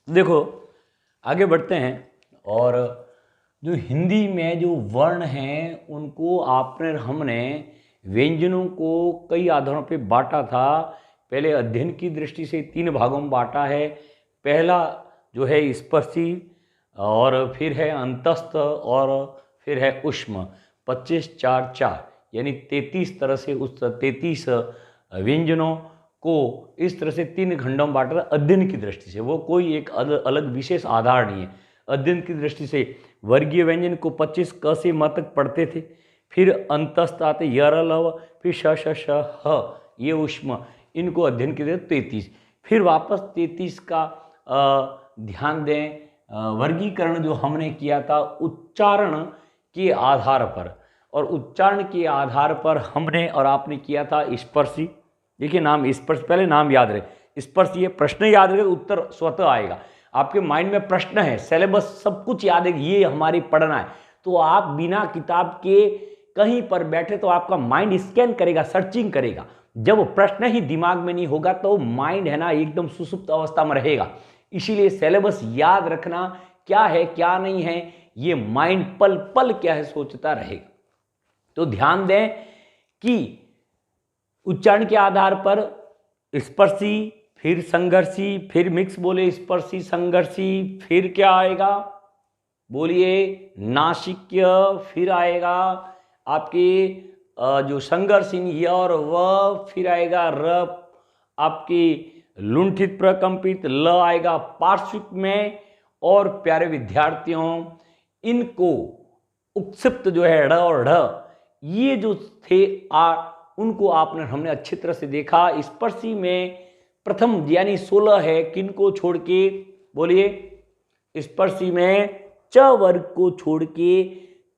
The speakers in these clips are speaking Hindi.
देखो आगे बढ़ते हैं। और जो हिंदी में जो वर्ण हैं उनको हमने व्यंजनों को कई आधारों पे बांटा था। पहले अध्ययन की दृष्टि से 3 भागों में बांटा है। पहला जो है स्पर्शी, और फिर है अंतस्थ, और फिर है उष्म। 25 4 4 यानी 33 तरह से उस 33 व्यंजनों को इस तरह से 3 खंडों में बांटा था अध्ययन की दृष्टि से। वो कोई एक अलग विशेष आधार नहीं है। अध्ययन की दृष्टि से वर्गीय व्यंजन को 25 क से म तक पढ़ते थे, फिर अंतस्थ आते य र ल व, फिर श श श ह, ये उष्म, इनको अध्ययन की दृष्टि 33, फिर वापस 33 का ध्यान दें। वर्गीकरण जो हमने किया था उच्चारण के आधार पर, और उच्चारण के आधार पर हमने और आपने किया था स्पर्शी। देखिए नाम स्पर्श, पहले नाम याद रहे। स्पर्श ये प्रश्न याद रहे, उत्तर स्वतः आएगा। आपके माइंड में प्रश्न है, सिलेबस सब कुछ याद है, ये हमारी पढ़ना है, तो आप बिना किताब के कहीं पर बैठे तो आपका माइंड स्कैन करेगा, सर्चिंग करेगा। जब प्रश्न ही दिमाग में नहीं होगा तो माइंड है ना एकदम सुसुप्त अवस्था में रहेगा। इसीलिए सिलेबस याद रखना क्या है क्या नहीं है, ये माइंड पल पल क्या है सोचता रहेगा। तो ध्यान दें कि उच्चारण के आधार पर स्पर्शी, फिर संघर्षी, फिर मिक्स बोले स्पर्शी संघर्षी, फिर क्या आएगा बोलिए नासिक्य, फिर आएगा आपके जो संघर्षीन य और व, फिर आएगा र, आपकी लुंठित प्रकंपित ल आएगा पार्श्विक में। और प्यारे विद्यार्थियों इनको उक्षिप्त जो है ढ और ढ, ये जो थे उनको हमने अच्छी तरह से देखा। स्पर्शी में प्रथम यानी 16 है, किनको छोड़ के बोलिए, स्पर्शी में च वर्ग को छोड़ के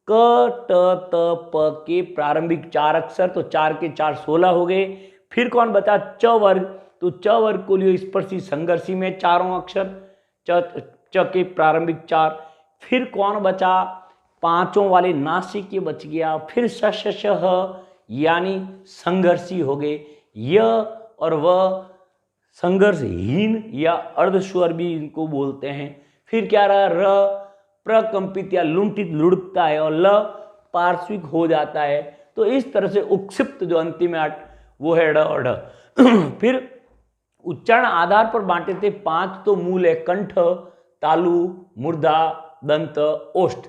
क ट त प के प्रारंभिक 4 अक्षर, तो 4 के 4 16 हो गए। फिर कौन बचा च वर्ग, तो च वर्ग को लियो स्पर्शी संघर्षी में चारों अक्षर, च के प्रारंभिक 4। फिर कौन बचा पांचों वाले नासिक के बच गया। फिर श श श ह यानी संघर्षी हो गए। य और व संघर्षहीन या अर्धस्वर भी इनको बोलते हैं। फिर क्या रहा र प्रकंपित या लुंठित लुढ़कता है, और ल पार्श्विक हो जाता है। तो इस तरह से उक्षिप्त जो अंतिम है वो है ड और ढ। फिर उच्चारण आधार पर बांटे थे 5, तो मूल है कंठ, तालु, मूर्धा, दंत, ओष्ठ।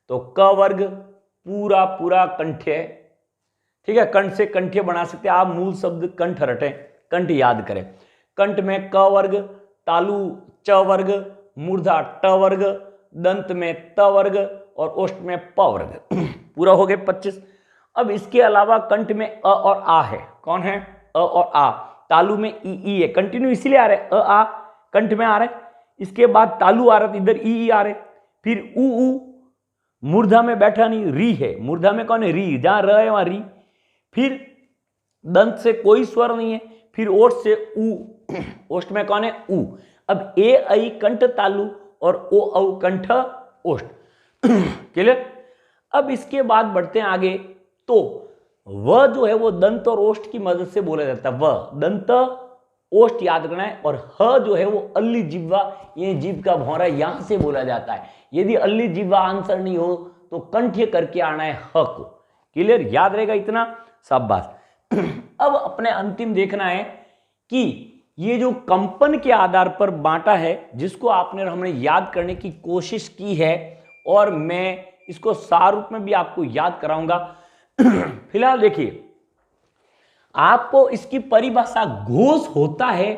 तो क वर्ग पूरा पूरा कंठ है, ठीक है, कंठ से कंठे बना सकते हैं आप। मूल शब्द कंठ रटें, कंठ याद करें। कंठ में क वर्ग, तालु च वर्ग, मूर्धा ट वर्ग, दंत में त वर्ग और ओष्ठ में प वर्ग। पूरा हो गए 25। अब इसके अलावा कंठ में अ और आ है। कौन है अ और आ। तालु में ई है, कंटिन्यू इसीलिए आ रहे अ आ कंठ में आ रहे। इसके बाद तालु आ रहा है, इधर ई आ रहे। फिर उ मूर्धा में बैठा नहीं, री है। मूर्धा में कौन है री, जहां र है वहां री। फिर दंत से कोई स्वर नहीं है। फिर ओष्ठ से उ, ओष्ठ में कौन है उ। अब ए आई कंठ तालु और ओ औ कंठ ओष्ठ। क्लियर। अब इसके बाद बढ़ते हैं आगे। तो व जो है वो दंत और ओष्ठ की मदद से बोला जाता है। व दंत ओष्ठ याद करना है। और ह जो है वो अल्ली जिह्वा, ये जीभ का भौरा, यहां से बोला जाता है। यदि अल्ली जिह्वा आंसर नहीं हो तो कंठ्य करके आना है ह को। क्लियर, याद रहेगा इतना, शाबाश। अब अपने अंतिम देखना है कि ये जो कंपन के आधार पर बांटा है, जिसको हमने याद करने की कोशिश की है, और मैं इसको सार रूप में भी आपको याद कराऊंगा। फिलहाल देखिए, आपको इसकी परिभाषा घोष होता है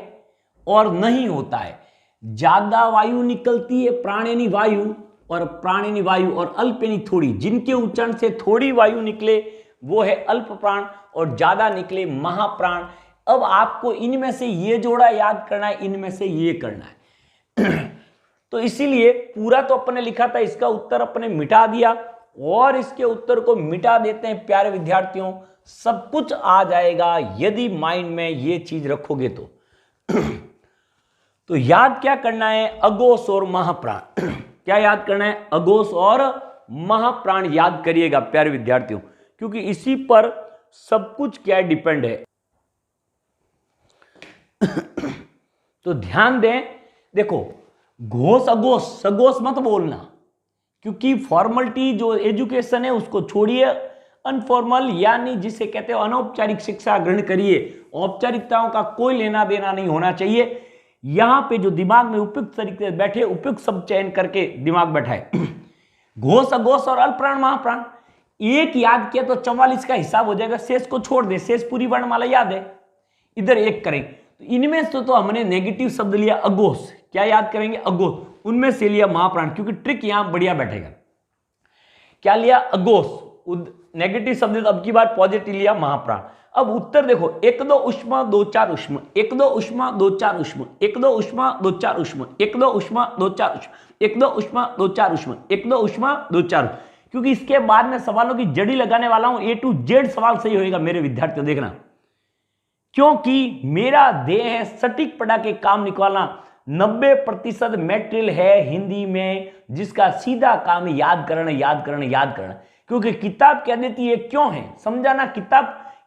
और नहीं होता है। ज्यादा वायु निकलती है प्राणिनी वायु, और प्राणिनी वायु और अल्पनी थोड़ी। जिनके उच्चारण से थोड़ी वायु निकले वो है अल्प प्राण, और ज्यादा निकले महाप्राण। अब आपको इनमें से ये जोड़ा याद करना है, इनमें से ये करना है। तो इसीलिए पूरा तो अपने लिखा था, इसका उत्तर अपने मिटा दिया, और इसके उत्तर को मिटा देते हैं प्यारे विद्यार्थियों। सब कुछ आ जाएगा यदि माइंड में ये चीज रखोगे तो। तो याद क्या करना है, अघोष और महाप्राण। क्या याद करना है, अघोष और महाप्राण याद करिएगा प्यारे विद्यार्थियों, क्योंकि इसी पर सब कुछ क्या डिपेंड है। तो ध्यान दें, देखो घोष अघोष सघोष मत बोलना, क्योंकि फॉर्मलिटी जो एजुकेशन है उसको छोड़िए, अनफॉर्मल यानी जिसे कहते हैं अनौपचारिक शिक्षा ग्रहण करिए। औपचारिकताओं का कोई लेना देना नहीं होना चाहिए। यहां पे जो दिमाग में उपयुक्त तरीके से बैठे, उपयुक्त शब्द चयन करके दिमाग बैठाए। घोष अघोष और अल्पप्राण महाप्राण एक याद किया तो 44 का हिसाब हो जाएगा, शेष को छोड़ दे, शेष पूरी वर्णमाला याद है, इधर एक करें। तो इनमें से तो हमने नेगेटिव शब्द लिया अघोष, क्या याद करेंगे अघोष, उनमें से लिया महाप्राण, क्योंकि ट्रिक यहां बढ़िया बैठेगा। क्या लिया अघोष, नेगेटिव शब्द, अब की बार पॉजिटिव लिया महाप्राण। अब उत्तर देखो, 1 2 उष्मा 2 4 उष्मा, 1 2 उष्मा 2 4 उष्मा, 1 2 उष्मा 2 4 उष्मा, 1 2 उष्मा 2 4 उष्मा, 1 2 उष्मा 2 4 उष्मा, 1 2 उष्मा 2 4, क्योंकि इसके बाद में सवालों की जड़ी लगाने वाला हूं, A to Z सवाल सही होएगा मेरे विद्यार्थियों, देखना, क्योंकि मेरा ध्येय है सटीक पढ़ा के काम निकालना। 90% मटेरियल है हिंदी में जिसका सीधा काम है याद करना, याद करना, याद करना, क्योंकि किताब क्या देती है, क्यों है समझाना,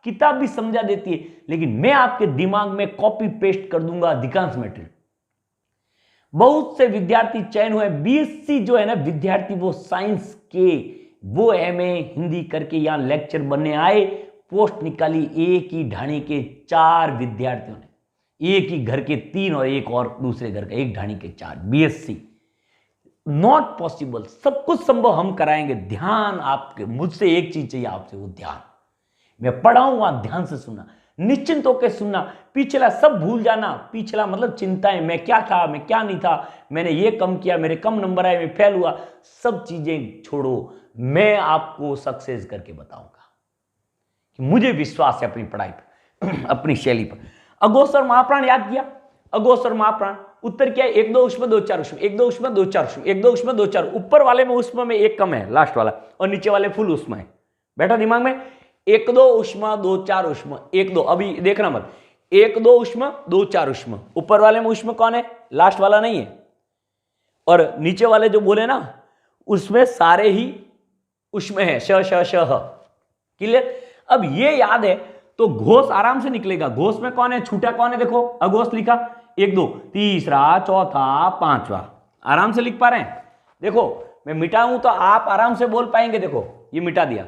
किताब भी समझा देती है, लेकिन मैं आपके दिमाग में कॉपी पेस्ट कर दूंगा अधिकांश मटेरियल। बहुत से विद्यार्थी चयन हुए, बीएससी जो है ना विद्यार्थी, वो साइंस के, वो एमए हिंदी करके यहां लेक्चर बनने आए, पोस्ट निकाली एक ही ढाणी के 4 विद्यार्थियों ने, एक ही घर के 3 और एक और दूसरे घर का, एक ढाणी के 4, बीएससी। नॉट पॉसिबल, सब कुछ संभव हम कराएंगे। ध्यान आपके, मुझसे एक चीज चाहिए आपसे, वो ध्यान। मैं पढ़ाऊं वहां ध्यान से सुनना, निश्चिंत होकर सुनना, पिछला सब भूल जाना। पिछला मतलब चिंताएं, मैं क्या था, मैं क्या नहीं था, मैंने ये कम किया, मेरे कम नंबर आए, मैं फेल हुआ, सब चीजें छोड़ो। मैं आपको सक्सेस करके बताऊंगा कि मुझे विश्वास है अपनी पढ़ाई पर, अपनी शैली पर। अघोष और महाप्राण याद किया, अघोष और महाप्राण, उत्तर क्या है, 1 2 उष्मा 2 4 उष्मा, 1 2 उष्मा 2 4 उष्मा, 1 2 उष्मा 2 4, ऊपर वाले में उष्मा में एक कम है, लास्ट वाला, और नीचे वाले फुल उष्मा है। बैठा दिमाग में, 1 2 उष्मा 2 4 उष्मा, 1 2, अभी देखना मत, 1 2 उष्मा 2 4 उष्मा, ऊपर वाले में उष्मा कौन है, लास्ट वाला नहीं है, और नीचे वाले जो बोले ना उसमें सारे ही उष्मा है, श श श ह, क्लियर। अब ये याद है तो घोष आराम से निकलेगा। घोष में कौन है, छूटा कौन है, देखो अघोष लिखा, 1 2, तीसरा, चौथा, पांचवा, आराम से लिख पा रहे हैं। देखो मैं मिटाऊं तो आप आराम से बोल पाएंगे, देखो ये मिटा दिया,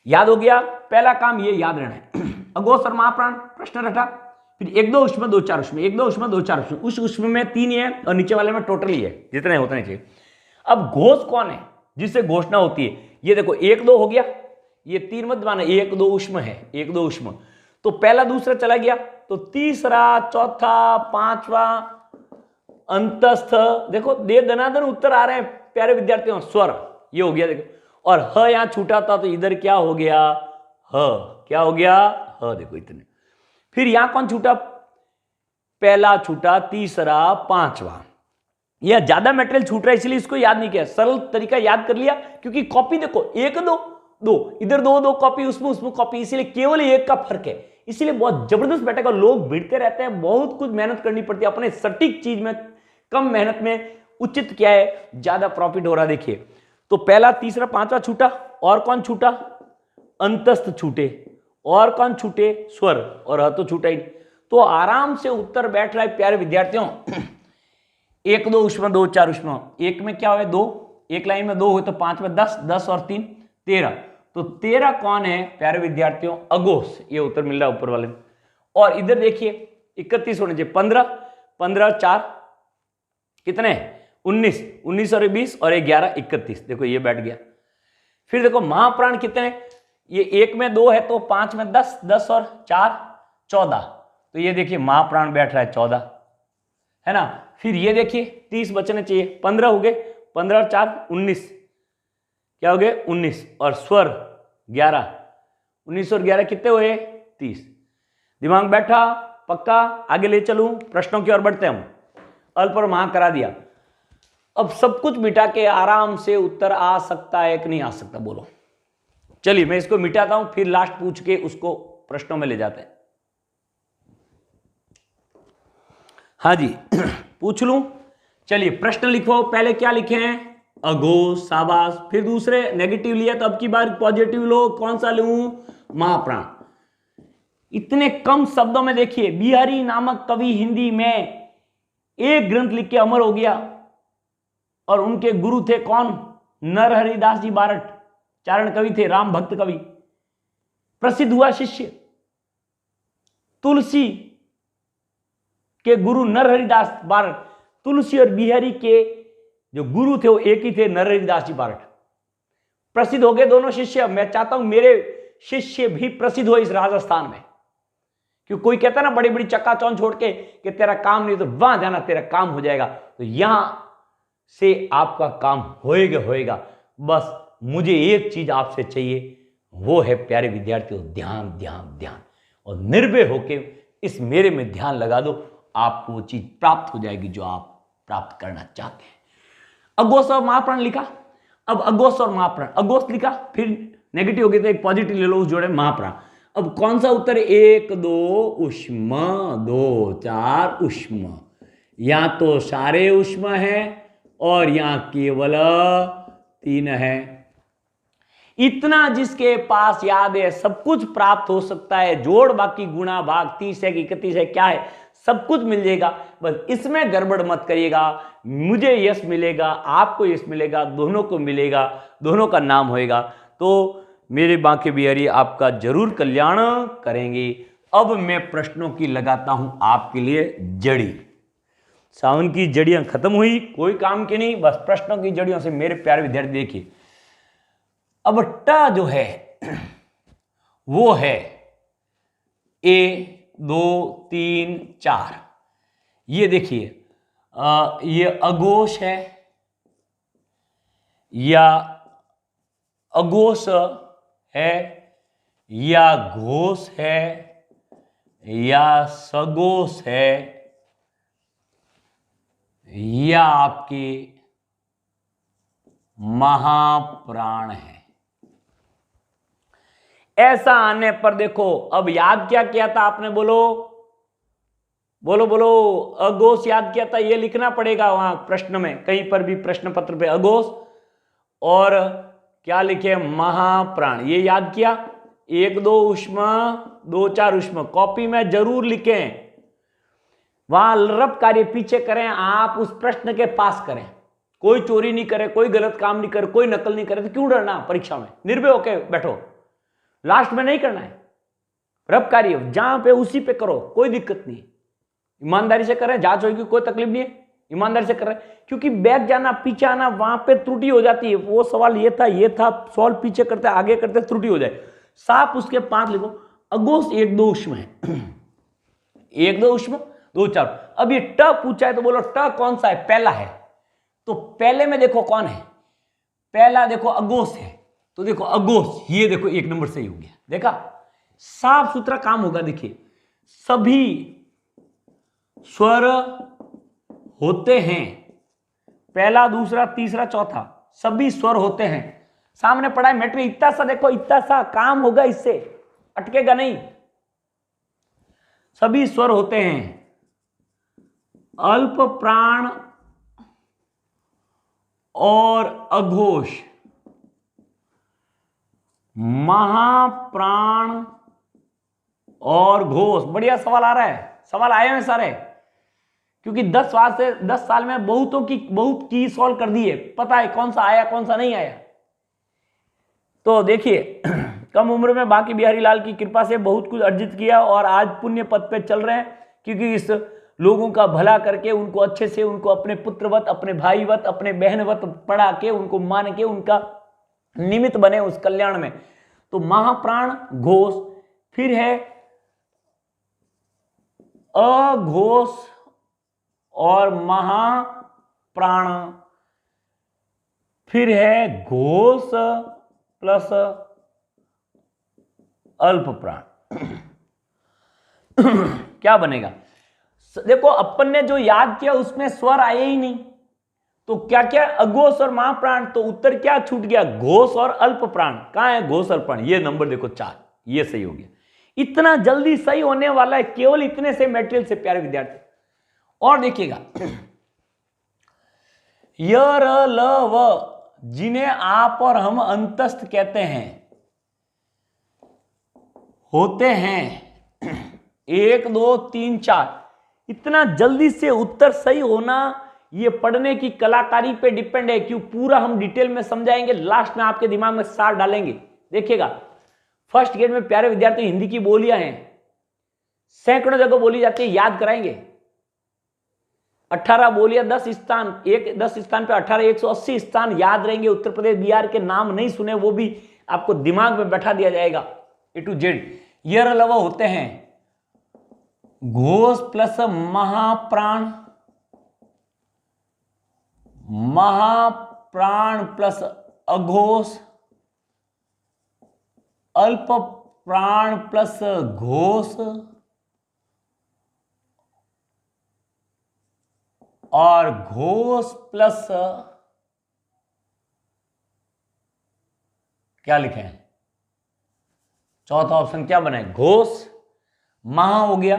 याद हो गया। पहला काम ये याद रहना है, अघोष और महाप्राण प्रश्न रटा, फिर 1 2 उष्मा 2 4 उष्मा, 1 2 उष्मा 2 4 उष्मा, उस उष्मा में 3 ही है और नीचे वाले में टोटल ही है, जितने होते चाहिए। अब घोष कौन है जिससे घोषणा होती है, ये देखो 1 2 हो गया, ये 3 मत माना, 1 2 उष्मा है, 1 2 उष्मा, तो पहला दूसरा चला गया, तो तीसरा, चौथा, पांचवा, अंतस्थ, देखो दे दनादन उत्तर आ रहे हैं प्यारे विद्यार्थियों, स्वर, ये हो गया देखो, और ह यहां छूटा था तो इधर क्या हो गया, ह, क्या हो गया, ह, देखो इतने। फिर यहां कौन छूटा, पहला छूटा, तीसरा, पांचवा, यह ज्यादा मटेरियल छूट रहा है इसलिए इसको याद नहीं किया, सरल तरीका याद कर लिया, क्योंकि कॉपी देखो 1 2 2, इधर 2 2 कॉपी, उसमें कॉपी, इसीलिए केवल 1 का फर्क है, इसलिए बहुत जबरदस्त बैठेगा। लोग भिड़ते रहते हैं, बहुत कुछ मेहनत करनी पड़ती है अपने सटीक चीज में, कम मेहनत में उचित क्या है, ज्यादा प्रॉफिट हो रहा। देखिए तो पहला, तीसरा, पांचवा छूटा, और कौन छूटा, अंतस्थ छूटे, और कौन छूटे, स्वर, और ह तो छूटा ही। तो आराम से उत्तर बैठ रहा है प्यारे विद्यार्थियों। 1 2 उष्मा 2 4 उष्मा, एक में क्या हुआ, 2, एक लाइन में 2 हुए तो 5 में 10, 10 और 3 13, तो 13 कौन है प्यारे विद्यार्थियों, अघोष, ये उत्तर मिल रहा है ऊपर वाले में। और इधर देखिए 31 होने चाहिए, 15 15 4 कितने, 19 19 और 20 और 11 31, देखो ये बैठ गया। फिर देखो महाप्राण कितने, ये 1 में 2 है तो 5 में 10, 10 और 4 14, तो ये देखिए महाप्राण बैठ रहा है 14, है ना। फिर ये देखिए 30 बचने चाहिए, 15 हो गए, 15 और 4 19, क्या हो गए 19, और स्वर 11, 19 और 11 कितने हुए 30। दिमाग बैठा पक्का, आगे ले चलूं, प्रश्नों की ओर बढ़ते हम। अल्प और महा करा दिया, अब सब कुछ मिटा के आराम से उत्तर आ सकता है कि नहीं आ सकता, बोलो। चलिए मैं इसको मिटाता हूं, फिर लास्ट पूछ के उसको प्रश्नों में ले जाते हैं। हाँ जी पूछ लूं, चलिए प्रश्न लिखो। पहले क्या लिखे हैं, अघोष, शाबाश। फिर दूसरे नेगेटिव लिया तो अब की बार पॉजिटिव लो, कौन सा लूं, महाप्राण। इतने कम शब्दों में देखिए, बिहारी नामक कवि हिंदी में एक ग्रंथ लिख के अमर हो गया, और उनके गुरु थे कौन? नरहरिदास जी बारठ, चारण कवि थे, राम भक्त कवि। प्रसिद्ध हुआ शिष्य तुलसी के गुरु नरहरिदास बारठ। तुलसी और बिहारी के जो गुरु थे वो एक ही थे, नरहरिदास जी बारठ। प्रसिद्ध हो गए दोनों शिष्य। मैं चाहता हूं मेरे शिष्य भी प्रसिद्ध हो इस राजस्थान में, क्योंकि कोई कहता ना बड़ी बड़ी चक्काचौंध छोड़ के कि तेरा काम नहीं, तो वहां जाना तेरा काम हो जाएगा। तो यहां से आपका काम होएगा। बस मुझे एक चीज आपसे चाहिए, वो है प्यारे विद्यार्थियों, ध्यान ध्यान ध्यान। और निर्भय होके इस मेरे में ध्यान लगा दो, आपको वो चीज प्राप्त हो जाएगी जो आप प्राप्त करना चाहते हैं। अघोष और महाप्राण लिखा। अब अघोष और महाप्राण, अघोष लिखा, फिर नेगेटिव हो गया तो एक पॉजिटिव ले लो, उस जोड़े महाप्राण। अब कौन सा उत्तर? 1 2 उष्म, 2 4 उष्म। यहां तो सारे उष्म है और यहां केवल 3 है। इतना जिसके पास याद है सब कुछ प्राप्त हो सकता है। जोड़ बाकी गुणा भाग 30 है कि 31 है, क्या है, सब कुछ मिल जाएगा। बस इसमें गड़बड़ मत करिएगा। मुझे यश मिलेगा, आपको यश मिलेगा, दोनों को मिलेगा, दोनों का नाम होएगा। तो मेरे बांके बिहारी आपका जरूर कल्याण करेंगे। अब मैं प्रश्नों की लगाता हूं आपके लिए जड़ी। सावन की जड़ियां खत्म हुई, कोई काम की नहीं, बस प्रश्नों की जड़ियों से मेरे प्यारे विद्यार्थी देखिए। अब ट जो है वो है 1 2 3 4। ये देखिए, ये अघोष है या अघोष है या घोष है या सघोष है या आपके महाप्राण है। ऐसा आने पर देखो, अब याद क्या किया था आपने? बोलो बोलो बोलो। अघोष याद किया था, ये लिखना पड़ेगा वहां प्रश्न में, कहीं पर भी प्रश्न पत्र पे अघोष और क्या लिखे? महाप्राण। ये याद किया। 1 2 उष्म, 2 4 उष्म। कॉपी में जरूर लिखें, वहां रब कार्य पीछे करें, आप उस प्रश्न के पास करें। कोई चोरी नहीं करे, कोई गलत काम नहीं करे, कोई नकल नहीं करे, तो क्यों डरना? परीक्षा में निर्भय होके बैठो, लास्ट में नहीं करना है। रब कार्य जहां पे उसी पे करो, कोई दिक्कत नहीं। ईमानदारी से करें, जांच होगी, कोई तकलीफ नहीं है, ईमानदारी से कर रहे हैं। क्योंकि बैक जाना पीछे आना, वहां पे त्रुटि हो जाती है। वो सवाल ये था, सॉल्व पीछे करते आगे करते त्रुटि हो जाए। साफ उसके 5 लिखो। अघोष 1 2 उष्म है, 1 2 उष्म, 2 4। अब ये ट पूछा है तो बोलो ट कौन सा है? पहला है। तो पहले में देखो कौन है? पहला देखो अघोष है, तो देखो अघोष, ये देखो 1 नंबर सही हो गया। देखा, साफ सुथरा काम होगा। देखिए, सभी स्वर होते हैं, पहला दूसरा तीसरा चौथा, सभी स्वर होते हैं। सामने पड़ा है मैट्रिक, इतना सा देखो, इतना सा काम होगा, इससे अटकेगा नहीं। सभी स्वर होते हैं। अल्प प्राण और अघोष, महाप्राण और घोष। बढ़िया सवाल आ रहा है, सवाल आए हैं सारे, क्योंकि 10 साल में बहुत की सॉल्व कर दी है, पता है कौन सा आया कौन सा नहीं आया। तो देखिए, कम उम्र में बांके बिहारी लाल की कृपा से बहुत कुछ अर्जित किया और आज पुण्य पद पे चल रहे हैं, क्योंकि इस लोगों का भला करके, उनको अच्छे से, उनको अपने पुत्रवत, अपने भाईवत, अपने बहनवत पढ़ा के, उनको मान के, उनका निमित्त बने उस कल्याण में। तो महाप्राण, घोष, फिर है अघोष और महाप्राण, फिर है घोष प्लस अल्प प्राण। क्या बनेगा? देखो, अपन ने जो याद किया उसमें स्वर आए ही नहीं, तो क्या क्या? अघोष और महाप्राण। तो उत्तर क्या छूट गया? घोष और अल्प प्राण। कहां है घोष और प्राण? ये नंबर देखो 4, ये सही हो गया। इतना जल्दी सही होने वाला है केवल इतने से मटेरियल से, प्यारे विद्यार्थी। और देखिएगा, य र ल व, जिन्हें आप और हम अंतस्थ कहते हैं, होते हैं 1 2 3 4। इतना जल्दी से उत्तर सही होना ये पढ़ने की कलाकारी पे डिपेंड है। क्यों, पूरा हम डिटेल में समझाएंगे, लास्ट में आपके दिमाग में सार डालेंगे। देखिएगा, फर्स्ट ग्रेड में प्यारे विद्यार्थी हिंदी की बोलियां हैं, सैकड़ों जगह बोली जाती है, याद कराएंगे। 18 बोलियां, 10 स्थान, 10 स्थान पे 18, 180 स्थान याद रहेंगे। उत्तर प्रदेश बिहार के नाम नहीं सुने वो भी आपको दिमाग में बैठा दिया जाएगा A to Z। ये अलावा होते हैं घोष प्लस महाप्राण, महाप्राण प्लस अघोष, अल्प प्राण प्लस घोष, और घोष प्लस क्या लिखे हैं, चौथा ऑप्शन क्या बने, घोष। महा हो गया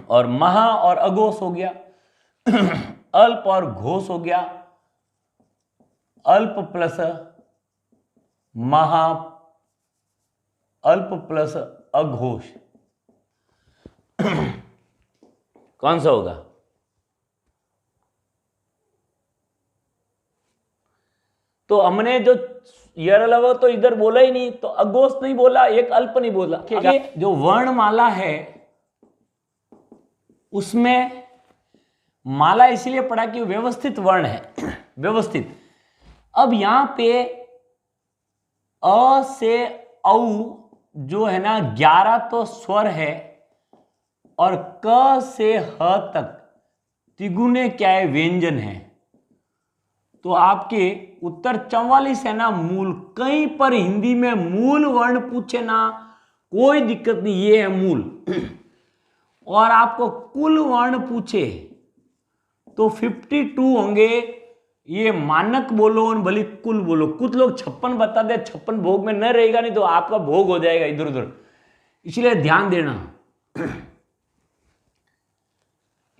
और महा और अघोष हो गया, अल्प और घोष हो गया, अल्प प्लस महा, अल्प प्लस अघोष। कौन सा होगा? तो हमने जो यर अलावा तो इधर बोला ही नहीं, तो अघोष नहीं बोला, एक अल्प नहीं बोला। जो वर्णमाला है उसमें माला इसलिए पढ़ा कि व्यवस्थित वर्ण है, व्यवस्थित। अब यहां पे अ से औ जो है ना 11 तो स्वर है, और क से ह तक तिगुने क्या है, व्यंजन है। तो आपके उत्तर 44 है ना मूल। कहीं पर हिंदी में मूल वर्ण पूछे ना कोई दिक्कत नहीं, ये है मूल। और आपको कुल वर्ण पूछे तो 52 होंगे। ये मानक बोलो और भले कुल बोलो। कुछ लोग 56 बता दे, 56 भोग में न रहेगा, नहीं तो आपका भोग हो जाएगा इधर उधर, इसलिए ध्यान देना।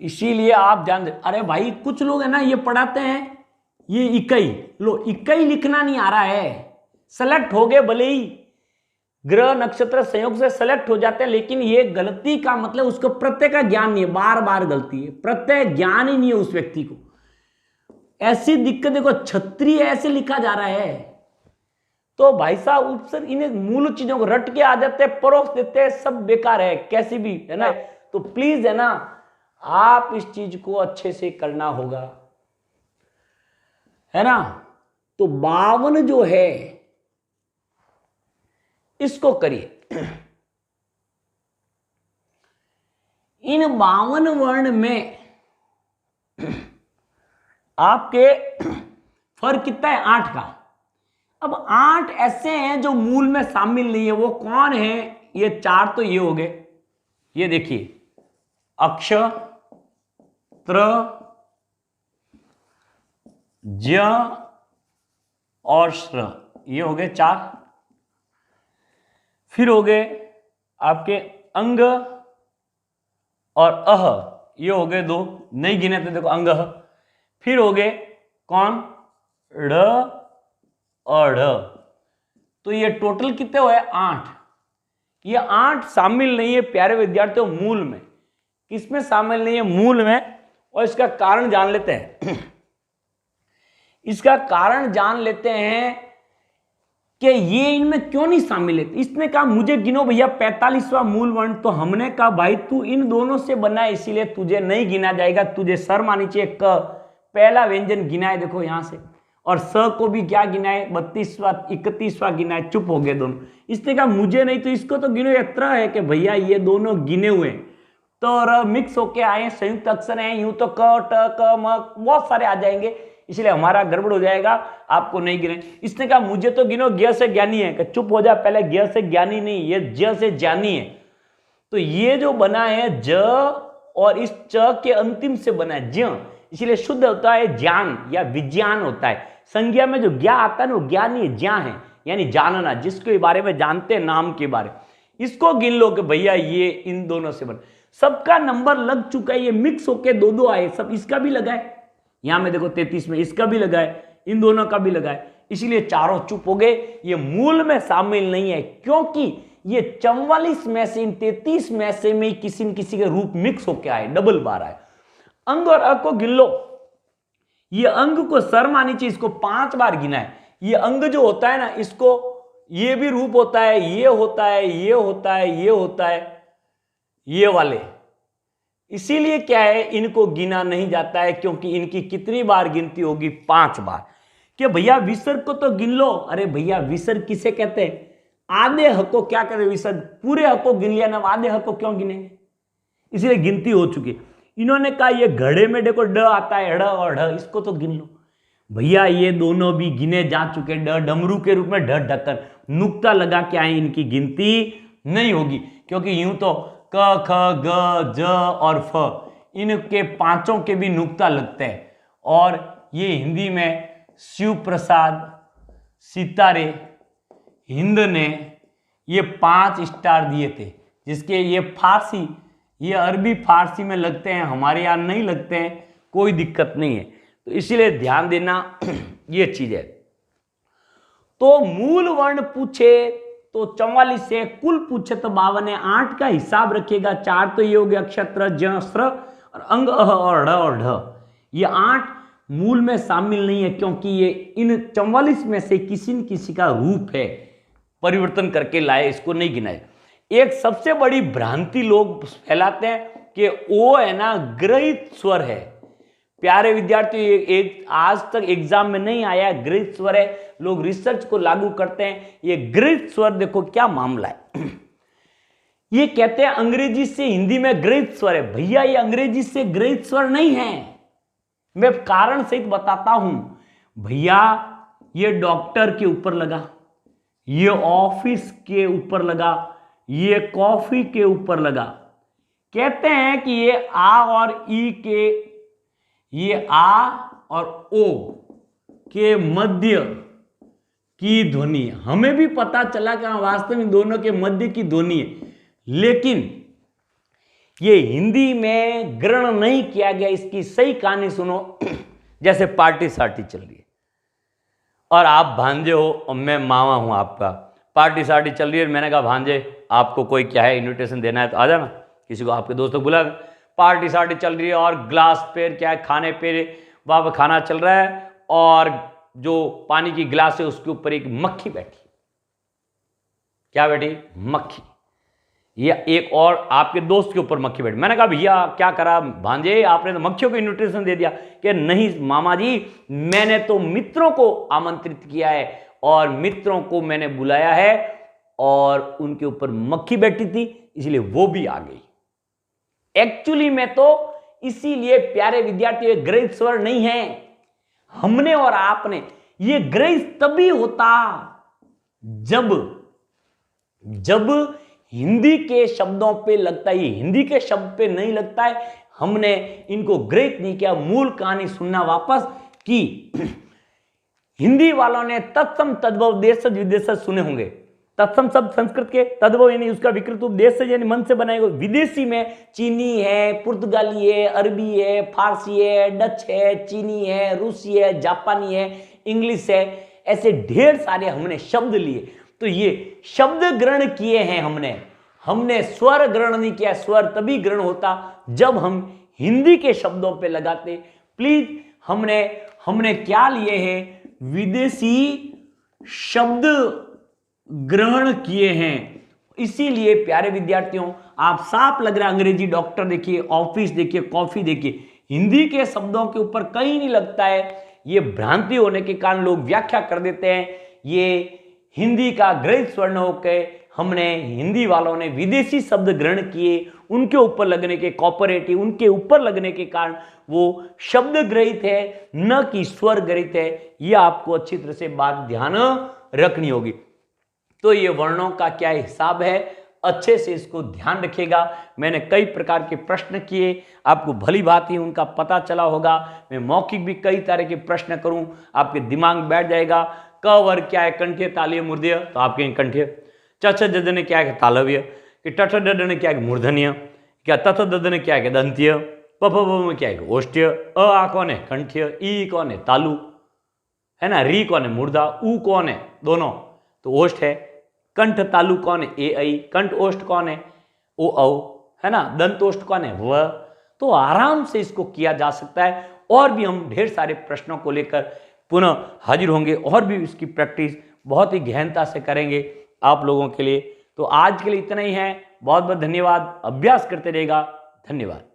इसीलिए आप ध्यान दे। अरे भाई कुछ लोग है ना ये पढ़ाते हैं ये इकाई, लो इकाई लिखना नहीं आ रहा है, सेलेक्ट हो गए भले ही ग्रह नक्षत्र संयोग से सेलेक्ट हो जाते हैं, लेकिन ये गलती का मतलब उसको प्रत्यय का ज्ञान नहीं है, बार बार गलती है, प्रत्यय ज्ञान ही नहीं है उस व्यक्ति को। ऐसी दिक्कत देखो, क्षत्रिय ऐसे लिखा जा रहा है। तो भाई साहब उपसर्ग इन मूल चीजों को रट के आ जाते हैं, परोस देते हैं, सब बेकार है कैसी भी, है ना। तो प्लीज है ना आप इस चीज को अच्छे से करना होगा, है ना। तो 52 जो है इसको करिए। इन 52 वर्ण में आपके फर्क कितना है, 8 का। अब 8 ऐसे हैं जो मूल में शामिल नहीं है, वो कौन है? ये 4 तो ये हो गए, ये देखिए अक्ष, त्र, ज और श्र, ये हो गए 4। फिर हो गए आपके अंग और अह, ये हो गए 2, नहीं गिने तो देखो अंग। फिर हो गए कौन, ड़ और ढ। तो ये टोटल कितने हुए, 8। ये 8 शामिल नहीं है प्यारे विद्यार्थियों मूल में। किसमें शामिल नहीं है, मूल में। और इसका कारण जान लेते हैं। इसका कारण जान लेते हैं कि ये इनमें क्यों नहीं शामिल है। इसने कहा मुझे गिनो भैया 45वां मूल वर्ण, तो हमने कहा भाई तू इन दोनों से बना है इसीलिए तुझे नहीं गिना जाएगा, तुझे शर्म आनी चाहिए। क पहला व्यंजन गिना है देखो यहां से, और स को भी क्या गिना है, 32वां 31वां गिना है, चुप हो गए दोनों। इसने कहा मुझे नहीं, तो इसको तो गिनो। इतना है कि भैया ये दोनों गिने हुए हैं, तो र मिक्स होके आए, संयुक्त अक्षर हैं, यूं तो क ट क म बहुत सारे आ जाएंगे, इसलिए हमारा गड़बड़ हो जाएगा, आपको नहीं गिने। इसने कहा मुझे तो गिनो, ज्ञ से ज्ञानी है, कि चुप हो जा, पहले ज्ञ से ज्ञानी नहीं, ये ज से ज्ञानी है। तो ये जो बना है ज, और इस च के अंतिम से बना है ज्ञ, इसलिए शुद्ध होता है ज्ञान या विज्ञान होता है। संज्ञा में जो ज्ञा आता है ना वो ज्ञान नहीं, ज्ञा है, यानी जानना, जिसके बारे में जानते हैं, नाम के बारे। इसको गिन लो कि भैया ये इन दोनों से बना। सबका नंबर लग चुका है, ये मिक्स होके 2-2 आए, सब इसका भी लगा है, यहां में देखो 33 में इसका भी लगा है, इन दोनों का भी लगा है, इसलिए चारों चुप हो गए। ये मूल में शामिल नहीं है, क्योंकि ये 44 में से इन 33 में से में किसी न किसी के रूप मिक्स होके आए, डबल बार आए। अंग और अ को गिन लो, ये अंग को शर्म आनी चाहिए, इसको 5 बार गिना है। ये अंग जो होता है ना, इसको ये भी रूप होता है, ये होता है, ये होता है, ये होता है, ये वाले। इसीलिए क्या है, इनको गिना नहीं जाता है, क्योंकि इनकी कितनी बार गिनती होगी, 5 बार। कि भैया विसर्ग को तो गिन लो। अरे भैया विसर्ग किसे कहते हैं? आधे ह को क्या कहते हैं विसर्ग? पूरे ह को गिन लिया ना, आधे ह को क्यों गिनेंगे? इसलिए गिनती हो चुकी। इन्होंने कहा ये घड़े में देखो ड आता है, ड़ और ढ, इसको तो गिन लो। भैया ये दोनों भी गिने जा चुके। ड डमरू के रूप में, ढ ढक्कन, नुक्ता लगा के आए, इनकी गिनती नहीं होगी। क्योंकि यूं तो क ख ग ज और फ, इनके पांचों के भी नुक्ता लगते हैं। और ये हिंदी में शिव प्रसाद, सितारे, हिंद ने ये 5 स्टार दिए थे, जिसके ये फारसी, ये अरबी फारसी में लगते हैं, हमारे यहाँ नहीं लगते हैं, कोई दिक्कत नहीं है। तो इसीलिए ध्यान देना ये चीज है। तो मूल वर्ण पूछे तो 44 से, कुल पूछे तो 52 है। 8 का हिसाब रखिएगा, 4 तो ये हो गया अक्षत्र ज स्र, और अंग अह और ढ और ढ। ये 8 मूल में शामिल नहीं है, क्योंकि ये इन 44 में से किसी न किसी का रूप है, परिवर्तन करके लाए, इसको नहीं गिनाए। एक सबसे बड़ी भ्रांति लोग फैलाते हैं कि ओ है ना ग्रहित स्वर है। प्यारे विद्यार्थी, एक आज तक एग्जाम में नहीं आया ग्रहित स्वर है, लोग रिसर्च को लागू करते हैं। ये ग्रहित स्वर देखो क्या मामला है। ये कहते हैं अंग्रेजी से हिंदी में ग्रहित स्वर है। भैया ये अंग्रेजी से ग्रहित स्वर नहीं है, मैं कारण सहित बताता हूं। भैया ये डॉक्टर के ऊपर लगा, ये ऑफिस के ऊपर लगा, ये कॉफी के ऊपर लगा। कहते हैं कि ये आ और ई के, ये आ और ओ के मध्य की ध्वनि। हमें भी पता चला कि वास्तव में दोनों के मध्य की ध्वनि है, लेकिन ये हिंदी में ग्रहण नहीं किया गया। इसकी सही कहानी सुनो। जैसे पार्टी सार्टी चल रही है और आप भांजे हो और मैं मामा हूं आपका, पार्टी सार्टी चल रही है, मैंने कहा भांजे आपको कोई क्या है इनविटेशन देना है तो आ जाना, किसी को आपके दोस्तों को बुला। पार्टी सार्टी चल रही है और ग्लास पे क्या है, खाने पे वहां पर खाना चल रहा है, और जो पानी की गिलास है उसके ऊपर एक मक्खी बैठी। क्या बैठी? मक्खी। या एक और आपके दोस्त के ऊपर मक्खी बैठी। मैंने कहा भैया क्या करा भांजे, आपने तो मक्खियों को इन्विटेशन दे दिया। कि नहीं मामा जी, मैंने तो मित्रों को आमंत्रित किया है और मित्रों को मैंने बुलाया है, और उनके ऊपर मक्खी बैठी थी इसलिए वो भी आ गई। एक्चुअली में तो इसीलिए प्यारे विद्यार्थी ग्रहित स्वर नहीं है। हमने और आपने, ये ग्रहित तभी होता जब हिंदी के शब्दों पे लगता है, ये हिंदी के शब्द पे नहीं लगता है। हमने इनको ग्रहित नहीं किया। मूल कहानी सुनना वापस कि हिंदी वालों ने तत्सम तद्भव देशज विदेशज सुने होंगे। तत्सम शब्द संस्कृत के, तद्भव यानी उसका विकृत रूप, देशज यानी मन से बनाए गए। विदेशी में चीनी है, पुर्तगाली है, अरबी है, फारसी है, डच है, चीनी है, रूसी है, जापानी है, इंग्लिश है, ऐसे ढेर सारे हमने शब्द लिए। तो ये शब्द ग्रहण किए हैं हमने स्वर ग्रहण नहीं किया। स्वर तभी ग्रहण होता जब हम हिंदी के शब्दों पे लगाते। प्लीज हमने क्या लिए हैं? विदेशी शब्द ग्रहण किए हैं। इसीलिए प्यारे विद्यार्थियों, आप साफ लग रहा है अंग्रेजी डॉक्टर देखिए, ऑफिस देखिए, कॉफी देखिए, हिंदी के शब्दों के ऊपर कहीं नहीं लगता है। ये भ्रांति होने के कारण लोग व्याख्या कर देते हैं ये हिंदी का ग्रहित स्वर्ण होकर। हमने हिंदी वालों ने विदेशी शब्द ग्रहण किए, उनके ऊपर लगने के कॉपरेटिव, उनके ऊपर लगने के कारण वो शब्द ग्रहित है, न कि स्वर ग्रहित है। यह आपको अच्छी तरह से बात ध्यान रखनी होगी। तो ये वर्णों का क्या हिसाब है, अच्छे से इसको ध्यान रखिएगा। मैंने कई प्रकार के प्रश्न किए, आपको भली भांति उनका पता चला होगा। मैं मौखिक भी कई तरह के प्रश्न करूं, आपके दिमाग में बैठ जाएगा। क वर्ग क्या है? कंठ्य, तालव्य, मूर्धन्य, तो आपके कंठ्य। च छ ज ने क्या है? तालव्य। कि ट ठ ड ढ ने क्या है? मूर्धन्य। क्या त थ द ध ने क्या है? दंत्य। प फ ब में क्या है? ओष्ठ्य। अ आ कौन है? कंठ्य। ई कौन है? तालु है ना। री कौन है? मूर्धा। ऊ कौन है? दोनों, तो ओष्ठ है। कंठ तालु कौन है? ए ऐ। कंठ ओष्ठ कौन है? ओ औ, है ना। दंत ओष्ठ कौन है? व। तो आराम से इसको किया जा सकता है। और भी हम ढेर सारे प्रश्नों को लेकर पुनः हाजिर होंगे और भी इसकी प्रैक्टिस बहुत ही गहनता से करेंगे आप लोगों के लिए। तो आज के लिए इतना ही है। बहुत बहुत धन्यवाद। अभ्यास करते रहेगा। धन्यवाद।